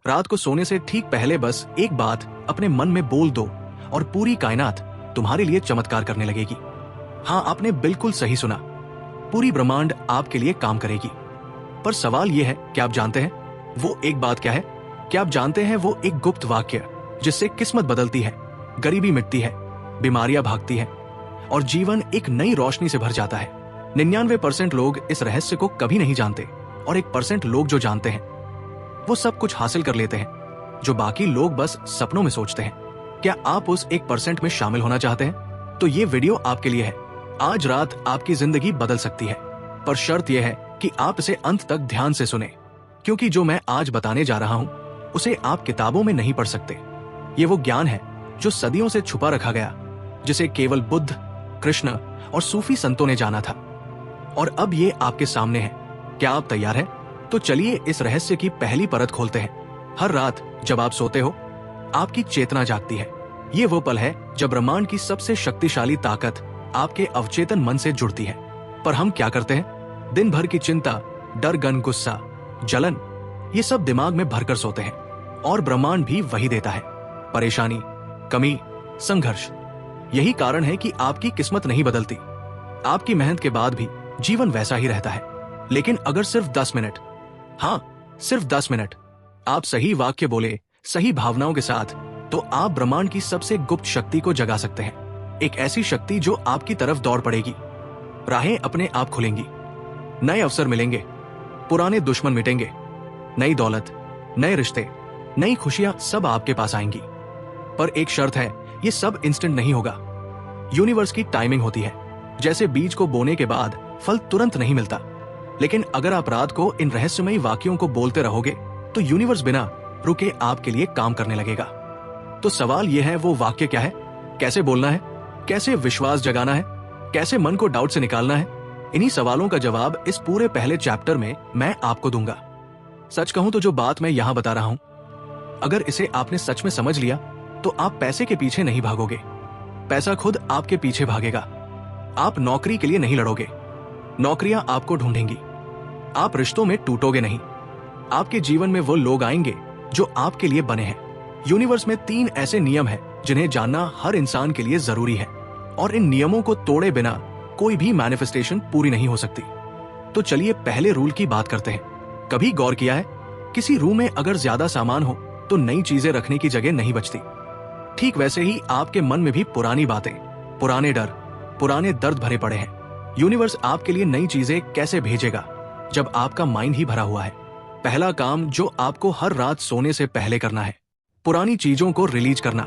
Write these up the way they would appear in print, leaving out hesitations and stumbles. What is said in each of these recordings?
रात को सोने से ठीक पहले बस एक बात अपने मन में बोल दो और पूरी कायनात तुम्हारे लिए चमत्कार करने लगेगी। हाँ, आपने बिल्कुल सही सुना, पूरी ब्रह्मांड आपके लिए काम करेगी। पर सवाल यह है कि आप जानते हैं वो एक बात क्या है? क्या आप जानते हैं वो एक गुप्त वाक्य जिससे किस्मत बदलती है, गरीबी मिटती है, बीमारियां भागती हैं और जीवन एक नई रोशनी से भर जाता है। 99% लोग इस रहस्य को कभी नहीं जानते और 1% लोग जो जानते हैं वो सब कुछ हासिल कर लेते हैं जो बाकी लोग बस सपनों में सोचते हैं। क्या आप उस 1% में शामिल होना चाहते हैं? तो ये वीडियो आपके लिए है। आज रात आपकी जिंदगी बदल सकती है, पर शर्त यह है कि आप इसे अंत तक ध्यान से सुने, क्योंकि जो मैं आज बताने जा रहा हूं उसे आप किताबों में नहीं पढ़ सकते। ये वो ज्ञान है जो सदियों से छुपा रखा गया, जिसे केवल बुद्ध, कृष्ण और सूफी संतों ने जाना था, और अब ये आपके सामने है। क्या आप तैयार हैं? तो चलिए इस रहस्य की पहली परत खोलते हैं। हर रात जब आप सोते हो, आपकी चेतना जागती है। ये वो पल है जब ब्रह्मांड की सबसे शक्तिशाली ताकत आपके अवचेतन मन से जुड़ती है। पर हम क्या करते हैं? दिन भर की चिंता, डर, गन, गुस्सा, जलन, ये सब दिमाग में भरकर सोते हैं, और ब्रह्मांड भी वही देता है, परेशानी, कमी, संघर्ष। यही कारण है कि आपकी किस्मत नहीं बदलती। आपकी मेहनत के बाद भी जीवन वैसा ही रहता है। लेकिन अगर सिर्फ 10 मिनट, हाँ सिर्फ 10 मिनट आप सही वाक्य बोले, सही भावनाओं के साथ, तो आप ब्रह्मांड की सबसे गुप्त शक्ति को जगा सकते हैं। एक ऐसी शक्ति जो आपकी तरफ दौड़ पड़ेगी, राहें अपने आप खुलेंगी, नए अवसर मिलेंगे, पुराने दुश्मन मिटेंगे, नई दौलत, नए रिश्ते, नई खुशियां सब आपके पास आएंगी। पर एक शर्त है, ये सब इंस्टेंट नहीं होगा। यूनिवर्स की टाइमिंग होती है। जैसे बीज को बोने के बाद फल तुरंत नहीं मिलता, लेकिन अगर आप रात को इन रहस्यमयी वाक्यों को बोलते रहोगे तो यूनिवर्स बिना रुके आपके लिए काम करने लगेगा। तो सवाल यह है, वो वाक्य क्या है? कैसे बोलना है? कैसे विश्वास जगाना है? कैसे मन को डाउट से निकालना है? इन्हीं सवालों का जवाब इस पूरे पहले चैप्टर में मैं आपको दूंगा। सच कहूं तो जो बात मैं यहां बता रहा हूं, अगर इसे आपने सच में समझ लिया तो आप पैसे के पीछे नहीं भागोगे, पैसा खुद आपके पीछे भागेगा। आप नौकरी के लिए नहीं लड़ोगे, नौकरियां आपको ढूंढेंगी। आप रिश्तों में टूटोगे नहीं, आपके जीवन में वो लोग आएंगे जो आपके लिए बने हैं। यूनिवर्स में 3 ऐसे नियम हैं जिन्हें जानना हर इंसान के लिए जरूरी है, और इन नियमों को तोड़े बिना कोई भी मैनिफेस्टेशन पूरी नहीं हो सकती। तो चलिए पहले रूल की बात करते हैं। कभी गौर किया है, किसी रूम में अगर ज्यादा सामान हो तो नई चीजें रखने की जगह नहीं बचती। ठीक वैसे ही आपके मन में भी पुरानी बातें, पुराने डर, पुराने दर्द भरे पड़े हैं। यूनिवर्स आपके लिए नई चीजें कैसे भेजेगा जब आपका माइंड ही भरा हुआ है? पहला काम जो आपको हर रात सोने से पहले करना है, पुरानी चीजों को रिलीज करना।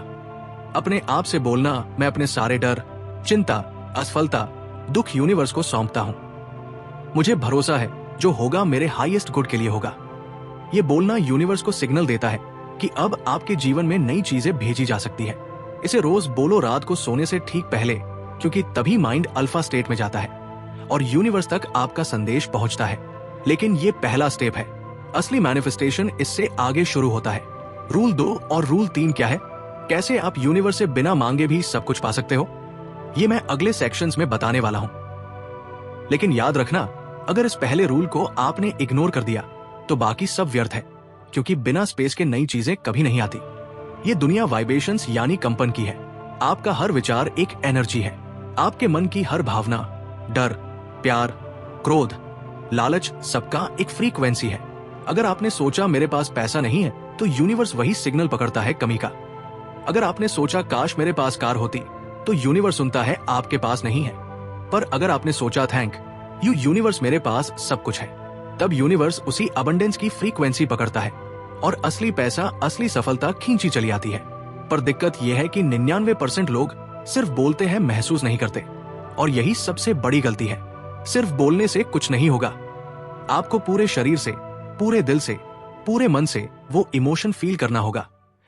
अपने आप से बोलना, मैं अपने सारे डर, चिंता, असफलता, दुख यूनिवर्स को सौंपता हूं। मुझे भरोसा है जो होगा मेरे हाईएस्ट गुड के लिए होगा। ये बोलना यूनिवर्स को सिग्नल देता है कि अब आपके जीवन में नई चीजें भेजी जा सकती है। इसे रोज बोलो रात को सोने से ठीक पहले, क्योंकि तभी माइंड अल्फा स्टेट में जाता है और यूनिवर्स तक आपका संदेश पहुंचता है। लेकिन ये पहला स्टेप है, असली मैनिफेस्टेशन इससे आगे शुरू होता है। रूल 2 और रूल 3 क्या है? कैसे आप यूनिवर्स से बिना मांगे भी सब कुछ पा सकते हो, ये मैं अगले सेक्शंस में बताने वाला हूं। लेकिन याद रखना, अगर इस पहले रूल को आपने इग्नोर कर दिया तो बाकी सब व्यर्थ है, क्योंकि बिना स्पेस के नई चीजें कभी नहीं आती। ये दुनिया वाइब्रेशंस यानी कंपन की है। आपका हर विचार एक एनर्जी है। आपके मन की हर भावना, डर, प्यार, क्रोध, लालच, सबका एक फ्रीक्वेंसी है। अगर आपने सोचा मेरे पास पैसा नहीं है, तो यूनिवर्स वही सिग्नल पकड़ता है कमी का। अगर आपने सोचा काश मेरे पास कार होती, तो यूनिवर्स सुनता है आपके पास नहीं है। पर अगर आपने सोचा थैंक यू यूनिवर्स मेरे पास सब कुछ है, तब यूनिवर्स उसी अबंडेंस की फ्रीक्वेंसी पकड़ता है और असली पैसा, असली सफलता खींची चली आती है। पर दिक्कत यह है कि 99% लोग सिर्फ बोलते हैं, महसूस नहीं करते, और यही सबसे बड़ी गलती है। सिर्फ बोलने से कुछ नहीं होगा। आपको पूरे शरीर से, पूरे दिल से, पूरे मन से वो इमोशन फील करना होगा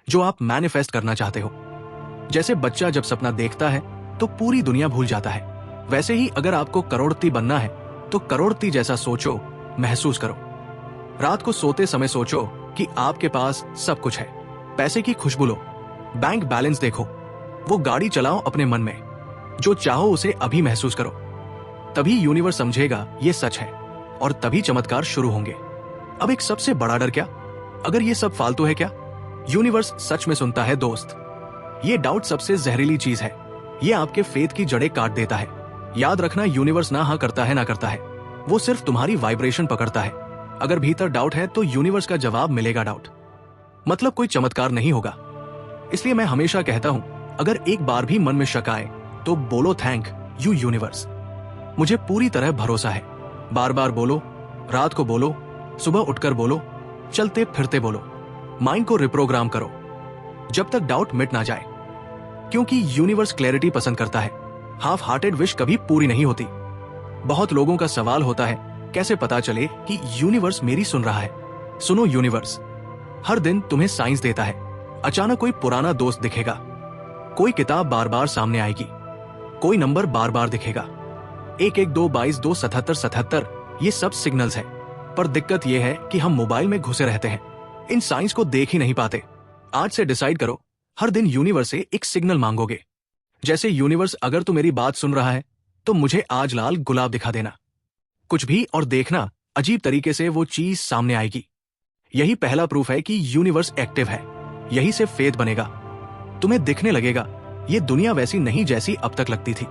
जो आप मैनिफेस्ट करना चाहते हो। जैसे बच्चा जब सपना देखता है तो पूरी दुनिया भूल जाता है, वैसे ही अगर आपको करोड़पति बनना है तो करोड़पति जैसा सोचो, महसूस करो। रात को सोते समय सोचो कि आपके पास सब कुछ है। पैसे की खुशबू लो, बैंक बैलेंस देखो, वो गाड़ी चलाओ अपने मन में, जो चाहो उसे अभी महसूस करो। तभी यूनिवर्स समझेगा ये सच है और तभी चमत्कार शुरू होंगे। अब एक सबसे बड़ा डर क्या? अगर ये सब फालतू है क्या? यूनिवर्स सच में सुनता है दोस्त। ये डाउट सबसे जहरीली चीज है। ये आपके फेथ की जड़ें काट देता है। याद रखना, यूनिवर्स ना हाँ करता है ना करता है, वो सिर्फ तुम्हारी वाइब्रेशन पकड़ता है। अगर भीतर डाउट है तो यूनिवर्स का जवाब मिलेगा डाउट, मतलब कोई चमत्कार नहीं होगा। इसलिए मैं हमेशा कहता हूं, अगर एक बार भी मन में शक आए तो बोलो थैंक यू यूनिवर्स, मुझे पूरी तरह भरोसा है। बार बार बोलो, रात को बोलो, सुबह उठकर बोलो, चलते फिरते बोलो। माइंड को रिप्रोग्राम करो जब तक डाउट मिट ना जाए, क्योंकि यूनिवर्स क्लैरिटी पसंद करता है। हाफ हार्टेड विश कभी पूरी नहीं होती। बहुत लोगों का सवाल होता है, कैसे पता चले कि यूनिवर्स मेरी सुन रहा है? सुनो, यूनिवर्स हर दिन तुम्हें साइंस देता है। अचानक कोई पुराना दोस्त दिखेगा, कोई किताब बार बार सामने आएगी, कोई नंबर बार बार दिखेगा, 1122227777, ये सब सिग्नल्स हैं। पर दिक्कत यह है कि हम मोबाइल में घुसे रहते हैं, इन साइंस को देख ही नहीं पाते। आज से डिसाइड करो, हर दिन यूनिवर्स से एक सिग्नल मांगोगे। जैसे, यूनिवर्स अगर तू मेरी बात सुन रहा है तो मुझे आज लाल गुलाब दिखा देना। कुछ भी, और देखना अजीब तरीके से वो चीज सामने आएगी। यही पहला प्रूफ है कि यूनिवर्स एक्टिव है। यही से फेथ बनेगा। तुम्हें दिखने लगेगा ये दुनिया वैसी नहीं जैसी अब तक लगती थी।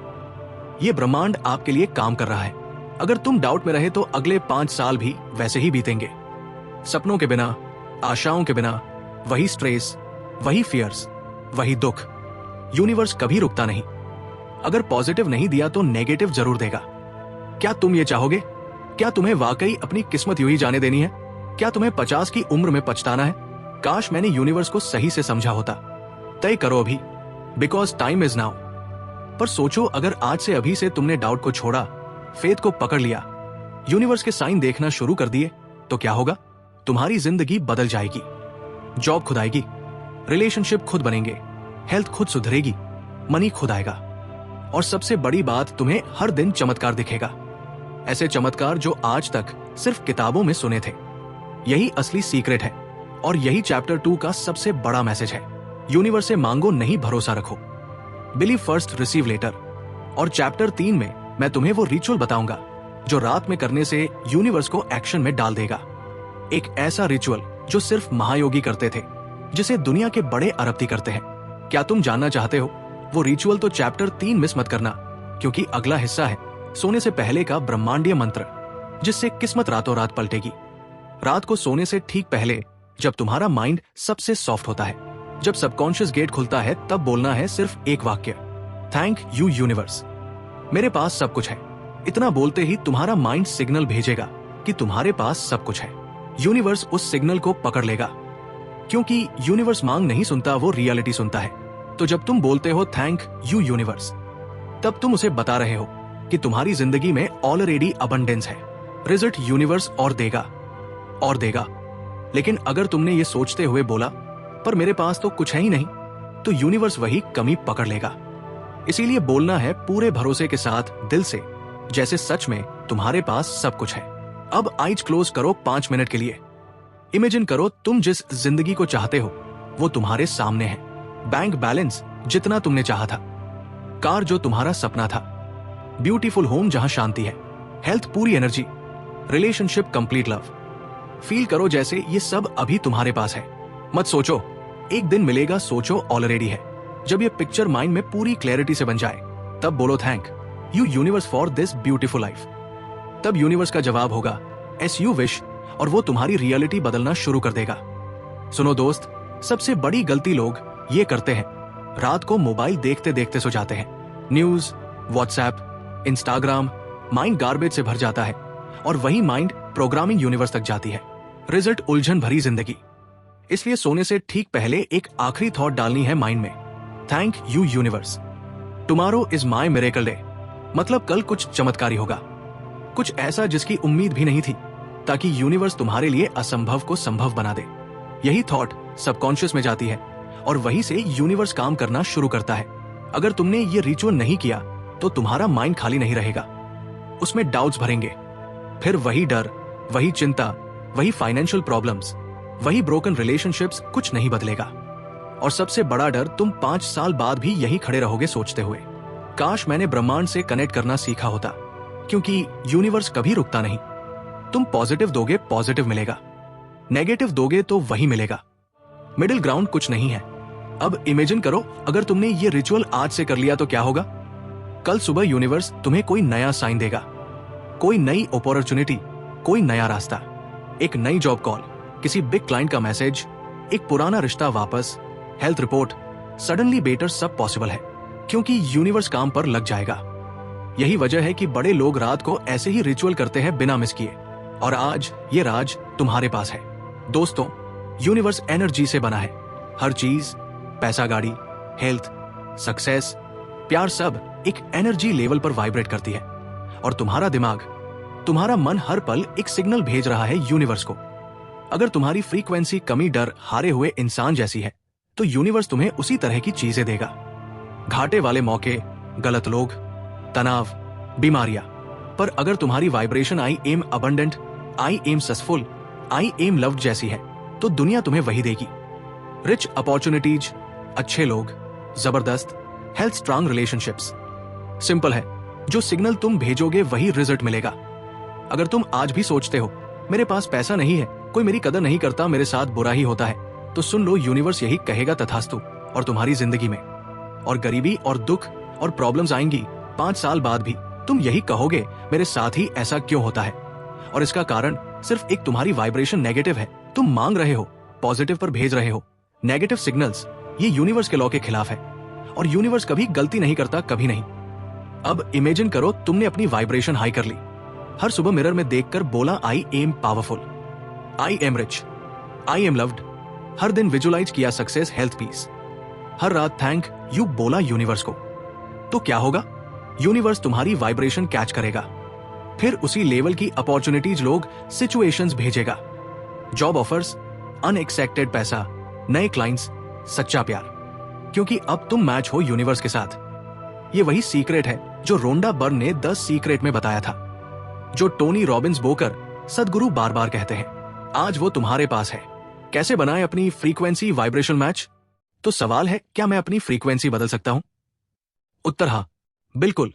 ये ब्रह्मांड आपके लिए काम कर रहा है। अगर तुम डाउट में रहे तो अगले 5 साल भी वैसे ही बीतेंगे। सपनों के बिना, आशाओं के बिना, वही स्ट्रेस, वही फियर्स, वही दुख। यूनिवर्स कभी रुकता नहीं। अगर पॉजिटिव नहीं दिया तो नेगेटिव जरूर देगा। क्या तुम ये चाहोगे? क्या तुम्हें वाकई अपनी किस्मत यूं ही जाने देनी है? क्या तुम्हें 50 की उम्र में पछताना है? काश मैंने यूनिवर्स को सही से समझा होता। तय करो अभी, बिकॉज टाइम इज नाउ। पर सोचो, अगर आज से अभी से तुमने डाउट को छोड़ा, फेथ को पकड़ लिया, यूनिवर्स के साइन देखना शुरू कर दिए, तो क्या होगा? तुम्हारी जिंदगी बदल जाएगी। जॉब खुद आएगी, रिलेशनशिप खुद बनेंगे, हेल्थ खुद सुधरेगी, मनी खुद आएगा, और सबसे बड़ी बात, तुम्हें हर दिन चमत्कार दिखेगा। ऐसे चमत्कार जो आज तक सिर्फ किताबों में सुने थे। यही असली सीक्रेट है, और यही चैप्टर 2 का सबसे बड़ा मैसेज है। यूनिवर्स से मांगो नहीं, भरोसा रखो। Believe first, receive later. और चैप्टर 3 में मैं तुम्हें वो रिचुअल बताऊंगा जो रात में करने से यूनिवर्स को एक्शन में डाल देगा। एक ऐसा रिचुअल जो सिर्फ महायोगी करते थे, जिसे दुनिया के बड़े अरबती करते हैं। क्या तुम जानना चाहते हो वो रिचुअल? तो चैप्टर 3 मिस मत करना, क्योंकि अगला हिस्सा है सोने से पहले का ब्रह्मांडीय मंत्र, जिससे किस्मत रातों रात पलटेगी। रात को सोने से ठीक पहले, जब तुम्हारा माइंड सबसे सॉफ्ट होता है, जब सबकॉन्शियस गेट खुलता है, तब बोलना है सिर्फ एक वाक्य, थैंक यू यूनिवर्स, मेरे पास सब कुछ है। इतना बोलते ही तुम्हारा माइंड सिग्नल भेजेगा कि तुम्हारे पास सब कुछ है। यूनिवर्स उस सिग्नल को पकड़ लेगा, क्योंकि यूनिवर्स मांग नहीं सुनता, वो रियलिटी सुनता है। तो जब तुम बोलते हो थैंक यू यूनिवर्स, तब तुम उसे बता रहे हो कि तुम्हारी जिंदगी में ऑलरेडी अबंडेंस है। रिजल्ट यूनिवर्स और देगा और देगा। लेकिन अगर तुमने ये सोचते हुए बोला, पर मेरे पास तो कुछ है ही नहीं, तो यूनिवर्स वही कमी पकड़ लेगा। इसीलिए बोलना है पूरे भरोसे के साथ, दिल से, जैसे सच में तुम्हारे पास सब कुछ है। अब आइज क्लोज करो 5 मिनट के लिए। इमेजिन करो तुम जिस जिंदगी को चाहते हो वो तुम्हारे सामने है। बैंक बैलेंस जितना तुमने चाहा था, कार जो तुम्हारा सपना था, ब्यूटीफुल होम जहां शांति है, हेल्थ पूरी energy, relationship complete love. Feel करो जैसे ये सब अभी तुम्हारे पास है। मत सोचो एक दिन मिलेगा, सोचो ऑलरेडी है। जब ये पिक्चर माइंड में पूरी क्लैरिटी से बन जाए, तब बोलो thank you universe for this beautiful life. तब यूनिवर्स का जवाब होगा एस यू विश, और वो तुम्हारी रियलिटी बदलना शुरू कर देगा। सुनो दोस्त, सबसे बड़ी गलती लोग ये करते हैं, रात को मोबाइल देखते देखते सो जाते हैं। News, WhatsApp, Instagram, mind garbage से भर जाता है, और वही माइंड प्रोग्रामिंग यूनिवर्स तक जाती है। रिजल्ट उलझन भरी जिंदगी। इसलिए सोने से ठीक पहले एक आखिरी थॉट डालनी है माइंड में, thank you universe, tomorrow is my miracle day. मतलब कल कुछ चमत्कारी होगा, कुछ ऐसा जिसकी उम्मीद भी नहीं थी, ताकि यूनिवर्स तुम्हारे लिए असंभव को संभव बना दे। यही थॉट सबकॉन्शियस में जाती है, और वहीं से यूनिवर्स काम करना शुरू करता है। अगर तुमने ये रिचुअल नहीं किया तो तुम्हारा माइंड खाली नहीं रहेगा, उसमें डाउट्स भरेंगे। फिर वही डर, वही चिंता, वही फाइनेंशियल प्रॉब्लम्स, वही ब्रोकन रिलेशनशिप्स, कुछ नहीं बदलेगा। और सबसे बड़ा डर, तुम 5 साल बाद भी यही खड़े रहोगे सोचते हुए, काश मैंने ब्रह्मांड से कनेक्ट करना सीखा होता। क्योंकि यूनिवर्स कभी रुकता नहीं। तुम पॉजिटिव दोगे, पॉजिटिव मिलेगा। नेगेटिव दोगे तो वही मिलेगा। मिडिल ग्राउंड कुछ नहीं है। अब इमेजिन करो, अगर तुमने ये रिचुअल आज से कर लिया तो क्या होगा? कल सुबह यूनिवर्स तुम्हें कोई नया साइन देगा, कोई नई अपॉर्चुनिटी, कोई नया रास्ता, एक नई जॉब कॉल, किसी बिग क्लाइंट का मैसेज, एक पुराना रिश्ता वापस, हेल्थ रिपोर्ट, सडनली बेटर, सब पॉसिबल है क्योंकि यूनिवर्स काम पर लग जाएगा। यही वजह है कि बड़े लोग रात को ऐसे ही रिचुअल करते हैं बिना मिस किए, और आज ये राज तुम्हारे पास है। दोस्तों, यूनिवर्स एनर्जी से बना है। हर चीज, पैसा, गाड़ी, हेल्थ, सक्सेस, प्यार, सब एक एनर्जी लेवल पर वाइब्रेट करती है। और तुम्हारा दिमाग, तुम्हारा मन हर पल एक सिग्नल भेज रहा है यूनिवर्स को। अगर तुम्हारी फ्रीक्वेंसी कमी, डर, हारे हुए इंसान जैसी है तो यूनिवर्स तुम्हें उसी तरह की चीजें देगा। घाटे वाले मौके, गलत लोग, तनाव, बीमारियां। पर अगर तुम्हारी vibration I am abundant, I am successful, I am loved जैसी है तो दुनिया तुम्हें वही देगी। रिच अपॉर्चुनिटीज, अच्छे लोग, जबरदस्त हेल्थ, स्ट्रांग रिलेशनशिप्स। सिंपल है, जो सिग्नल तुम भेजोगे वही रिजल्ट मिलेगा। अगर तुम आज भी सोचते हो मेरे पास पैसा नहीं है, कोई मेरी कदर नहीं करता, मेरे साथ बुरा ही होता है, तो सुन लो, यूनिवर्स यही कहेगा तथास्तु और तुम्हारी जिंदगी में। और गरीबी और दुख और प्रॉब्लम्स आएंगी, 5 साल बाद भी तुम यही कहोगे मेरे साथ ही ऐसा क्यों होता है। और इसका कारण सिर्फ एक, तुम्हारी वाइब्रेशन नेगेटिव है। तुम मांग रहे हो, पॉजिटिव पर भेज रहे हो नेगेटिव सिग्नल्स। ये यूनिवर्स के लॉ के खिलाफ है और यूनिवर्स कभी गलती नहीं करता, कभी नहीं। अब इमेजिन करो, तुमने अपनी वाइब्रेशन हाई कर ली। हर सुबह मिरर में देखकर बोला I am powerful, I am rich, I am loved. हर दिन विजुलाइज किया सक्सेस, हेल्थ, पीस। हर रात थैंक यू बोला यूनिवर्स को। तो क्या होगा? यूनिवर्स तुम्हारी वाइब्रेशन कैच करेगा, फिर उसी लेवल की अपॉर्चुनिटीज, लोग, सिचुएशंस भेजेगा। जॉब ऑफर्स, अनएक्सपेक्टेड पैसा, नए क्लाइंट्स, सच्चा प्यार। क्योंकि अब तुम मैच हो यूनिवर्स के साथ। ये वही सीक्रेट है जो रोंडा बर्न ने 10 सीक्रेट में बताया था, जो टोनी रॉबिन्स बोकर सदगुरु बार बार कहते हैं। आज वो तुम्हारे पास है। कैसे बनाएं अपनी फ्रीक्वेंसी वाइब्रेशन मैच? तो सवाल है, क्या मैं अपनी फ्रीक्वेंसी बदल सकता हूं? उत्तर हाँ, बिल्कुल।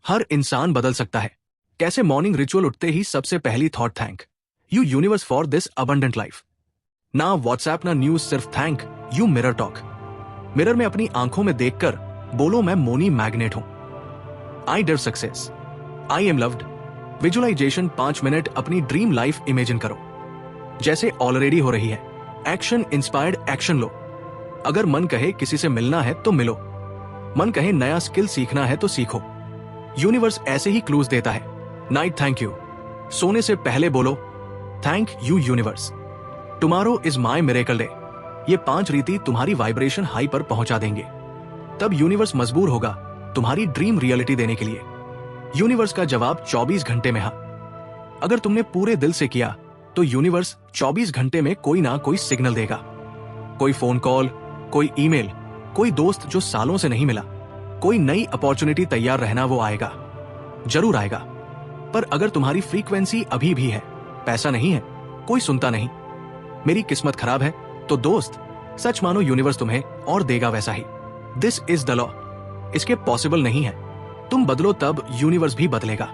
हर इंसान बदल सकता है। कैसे? मॉर्निंग रिचुअल उठते ही सबसे पहली thought, thank you universe for this abundant life. ना व्हाट्सएप, ना न्यूज, सिर्फ thank you mirror talk. Mirror में अपनी आंखों में देखकर बोलो, मैं मोनी मैग्नेट हूं, I dear success, I am loved. Visualization 5 minute अपनी ड्रीम लाइफ इमेजिन करो जैसे ऑलरेडी हो रही है। एक्शन इंस्पायर्ड एक्शन लो। अगर मन कहे किसी से मिलना है तो मिलो, मन कहे नया स्किल सीखना है तो सीखो। यूनिवर्स ऐसे ही क्लूज देता है। नाइट थैंक यू, सोने से पहले बोलो thank you universe, tomorrow is my miracle day. ये 5 रीति तुम्हारी वाइब्रेशन हाई पर पहुंचा देंगे। तब यूनिवर्स मजबूर होगा तुम्हारी ड्रीम रियलिटी देने के लिए। यूनिवर्स का जवाब 24 घंटे में हाँ। अगर तुमने पूरे दिल से किया तो यूनिवर्स 24 घंटे में कोई ना कोई सिग्नल देगा। कोई फोन कॉल, कोई ईमेल, कोई दोस्त जो सालों से नहीं मिला, कोई नई अपॉर्चुनिटी। तैयार रहना, वो आएगा, जरूर आएगा। पर अगर तुम्हारी फ्रीक्वेंसी अभी भी है, पैसा नहीं है, कोई सुनता नहीं, मेरी किस्मत खराब है, तो दोस्त सच मानो, यूनिवर्स तुम्हें और देगा वैसा ही। This is the law. इसके पॉसिबल नहीं है। तुम बदलो तब यूनिवर्स भी बदलेगा।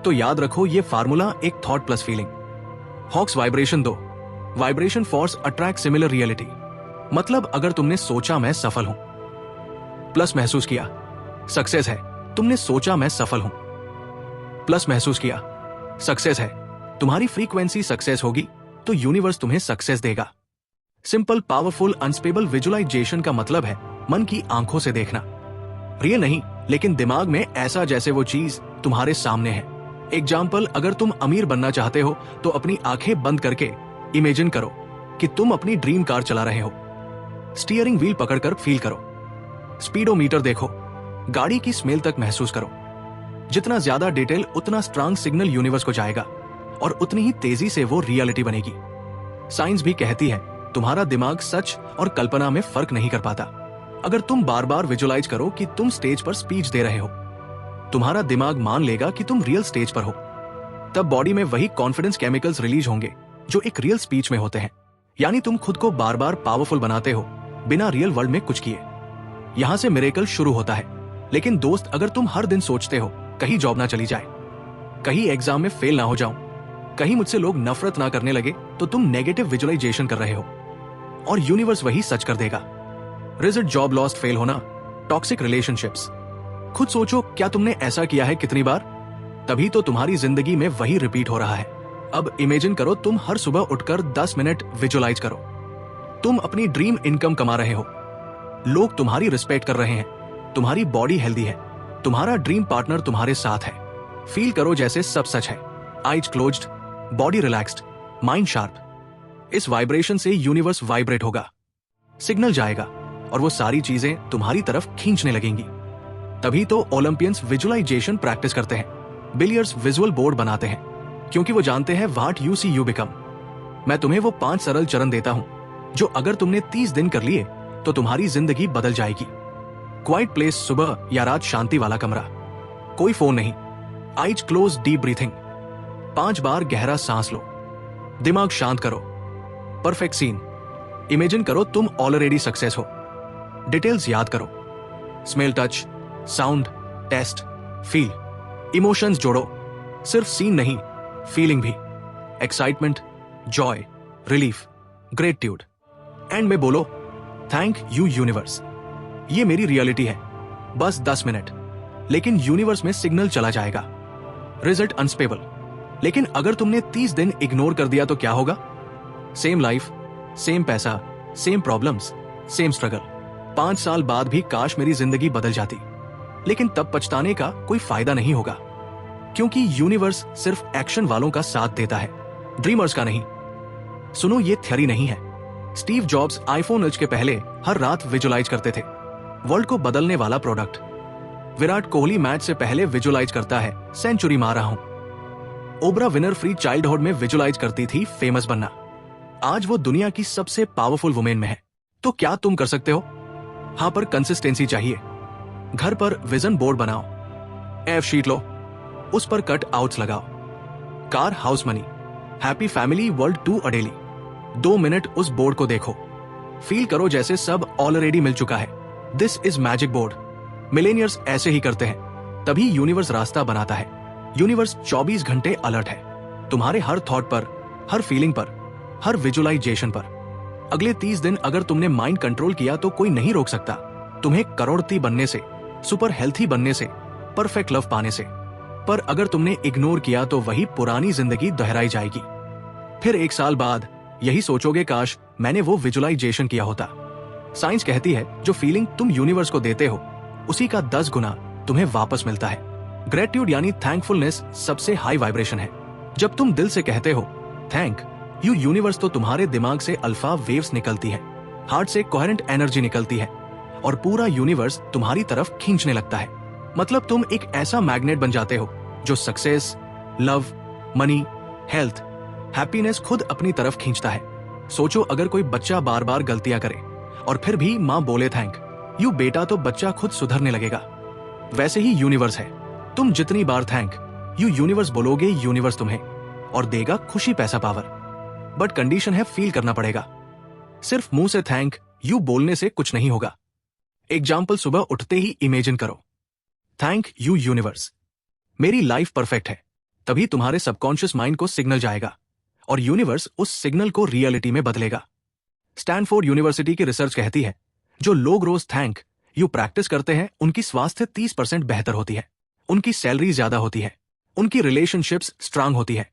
तो याद रखो, ये फार्मूला एक थॉट प्लस फीलिंग। हॉक्स vibration 2, vibration force attract similar reality. मतलब अगर तुमने सोचा मैं सफल हूं, प्लस महसूस किया सक्सेस है, तुमने सोचा मैं सफल हूं, प्लस महसूस किया सक्सेस है, तुम्हारी फ्रीक्वेंसी सक्सेस होगी तो यूनिवर्स तुम्हें सक्सेस देगा। सिंपल, पावरफुल, अनस्टेबल विजुअलाइजेशन का मतलब है मन की आंखों से देखना, रियल नहीं लेकिन दिमाग में ऐसा जैसे वो चीज तुम्हारे सामने है। एग्जाम्पल, अगर तुम अमीर बनना चाहते हो तो अपनी आंखें बंद करके इमेजिन करो कि तुम अपनी ड्रीम कार चला रहे हो। स्टीयरिंग व्हील पकड़कर फील करो, स्पीडोमीटर देखो, गाड़ी की स्मेल तक महसूस करो। जितना ज्यादा डिटेल उतना स्ट्रांग सिग्नल यूनिवर्स को जाएगा और उतनी ही तेजी से वो रियलिटी बनेगी। साइंस भी कहती है तुम्हारा दिमाग सच और कल्पना में फर्क नहीं कर पाता। अगर तुम बार बार विजुअलाइज करो कि तुम स्टेज पर स्पीच दे रहे हो, तुम्हारा दिमाग मान लेगा कि तुम रियल स्टेज पर हो। तब बॉडी में वही कॉन्फिडेंस केमिकल्स रिलीज होंगे जो एक रियल स्पीच में होते हैं। यानी तुम खुद को बार बार पावरफुल बनाते हो बिना रियल वर्ल्ड में कुछ किए। यहां से मिरेकल शुरू होता है। लेकिन दोस्त, अगर तुम हर दिन सोचते हो कहीं जॉब ना चली जाए, कहीं एग्जाम में फेल ना हो जाऊं, कहीं मुझसे लोग नफरत ना करने लगे तो तुम नेगेटिव विजुअलाइजेशन कर रहे हो और यूनिवर्स वही सच कर देगा। रिजल्ट जॉब लॉस्ट, फेल होना, टॉक्सिक रिलेशनशिप्स। खुद सोचो, क्या तुमने ऐसा किया है कितनी बार? तभी तो तुम्हारी जिंदगी में वही रिपीट हो रहा है। अब इमेजिन करो, तुम हर सुबह उठकर 10 मिनट विजुअलाइज करो। तुम अपनी ड्रीम इनकम कमा रहे हो, लोग तुम्हारी रिस्पेक्ट कर रहे हैं, तुम्हारी बॉडी हेल्दी है, तुम्हारा ड्रीम पार्टनर तुम्हारे साथ है। फील करो जैसे सब सच है। Eyes closed, body relaxed, mind sharp. इस वाइब्रेशन से यूनिवर्स वाइब्रेट होगा, सिग्नल जाएगा और वो सारी चीजें तुम्हारी तरफ खींचने लगेंगी। तभी तो ओलंपियंस विजुअलाइजेशन प्रैक्टिस करते हैं, बिलियर्ड्स विजुअल बोर्ड बनाते हैं, क्योंकि वो जानते हैं what you see you become. मैं तुम्हें वो 5 सरल चरण देता हूं जो अगर तुमने 30 दिन कर लिए तो तुम्हारी जिंदगी बदल जाएगी। क्वाइट प्लेस, सुबह या रात शांति वाला कमरा, कोई फोन नहीं, आइज क्लोज, डीप ब्रीथिंग, 5 बार गहरा सांस लो, दिमाग शांत करो। परफेक्ट सीन, इमेजिन करो तुम ऑलरेडी सक्सेस हो। डिटेल्स याद करो, smell, touch, sound, taste, feel. Emotions जोड़ो, सिर्फ सीन नहीं, फीलिंग भी, excitement, joy, relief, gratitude. End में बोलो, थैंक यू यूनिवर्स, ये मेरी रियलिटी है। बस 10 मिनट, लेकिन यूनिवर्स में सिग्नल चला जाएगा। रिजल्ट अनस्टेबल, लेकिन अगर तुमने 30 दिन इग्नोर कर दिया तो क्या होगा? सेम लाइफ, सेम पैसा, सेम प्रॉब्लम्स, सेम स्ट्रगल। 5 साल बाद भी काश मेरी जिंदगी बदल जाती, लेकिन तब पछताने का कोई फायदा नहीं होगा, क्योंकि यूनिवर्स सिर्फ एक्शन वालों का साथ देता है, ड्रीमर्स का नहीं। सुनो, ये थ्योरी नहीं है। स्टीव जॉब्स आईफोन एज के पहले हर रात विजुअलाइज करते थे, वर्ल्ड को बदलने वाला प्रोडक्ट। विराट कोहली मैच से पहले विजुअलाइज करता है, सेंचुरी मार रहा हूं। ओबरा विनर फ्री चाइल्डहुड में विजुअलाइज करती थी, फेमस बनना। आज वो दुनिया की सबसे पावरफुल वुमेन में है। तो क्या तुम कर सकते हो? हाँ, पर कंसिस्टेंसी चाहिए। घर पर विजन बोर्ड बनाओ, एफ शीट लो, उस पर कट आउट्स लगाओ। Car, house, money, happy family, world tour अडेली। 2 मिनट उस बोर्ड को देखो, फील करो जैसे सब ऑलरेडी मिल चुका है। This is magic board. Millionaires ऐसे ही करते हैं, तभी यूनिवर्स रास्ता बनाता है। यूनिवर्स 24 घंटे अलर्ट है, तुम्हारे हर थॉट पर, हर फीलिंग पर, हर विजुअलाइजेशन पर। अगले 30 दिन अगर तुमने माइंड कंट्रोल किया तो कोई नहीं रोक सकता तुम्हें करोड़पति बनने से, सुपर हेल्थी बनने से, परफेक्ट लव पाने से। पर अगर तुमने इग्नोर किया तो वही पुरानी जिंदगी दोहराई जाएगी। फिर 1 साल बाद यही सोचोगे, काश मैंने वो विजुअलाइजेशन किया होता। साइंस कहती है, जो फीलिंग तुम यूनिवर्स को देते हो उसी का 10 गुना तुम्हें वापस मिलता है। ग्रेटिट्यूड यानी थैंकफुलनेस सबसे हाई वाइब्रेशन है। जब तुम दिल से कहते हो थैंक यू यूनिवर्स, तो तुम्हारे दिमाग से अल्फा वेव्स निकलती है, हार्ट से कोहेरेंट एनर्जी निकलती है और पूरा यूनिवर्स तुम्हारी तरफ खींचने लगता है। मतलब तुम एक ऐसा मैग्नेट बन जाते हो जो success, love, money, health, happiness खुद अपनी तरफ खींचता है। सोचो, अगर कोई बच्चा बार बार गलतियां करे और फिर भी माँ बोले थैंक यू बेटा, तो बच्चा खुद सुधरने लगेगा। वैसे ही यूनिवर्स है, तुम जितनी बार थैंक यू यूनिवर्स बोलोगे, यूनिवर्स तुम्हें और देगा खुशी, पैसा, पावर। बट कंडीशन है, फील करना पड़ेगा। सिर्फ मुंह से थैंक यू बोलने से कुछ नहीं होगा। एग्जाम्पल, सुबह उठते ही इमेजिन करो, थैंक यू यूनिवर्स, मेरी लाइफ परफेक्ट है। तभी तुम्हारे सबकॉन्शियस माइंड को सिग्नल जाएगा और यूनिवर्स उस सिग्नल को रियलिटी में बदलेगा। स्टैनफोर्ड यूनिवर्सिटी की रिसर्च कहती है, जो लोग रोज थैंक यू प्रैक्टिस करते हैं उनकी स्वास्थ्य 30% बेहतर होती है, उनकी सैलरी ज्यादा होती है, उनकी रिलेशनशिप्स स्ट्रांग होती है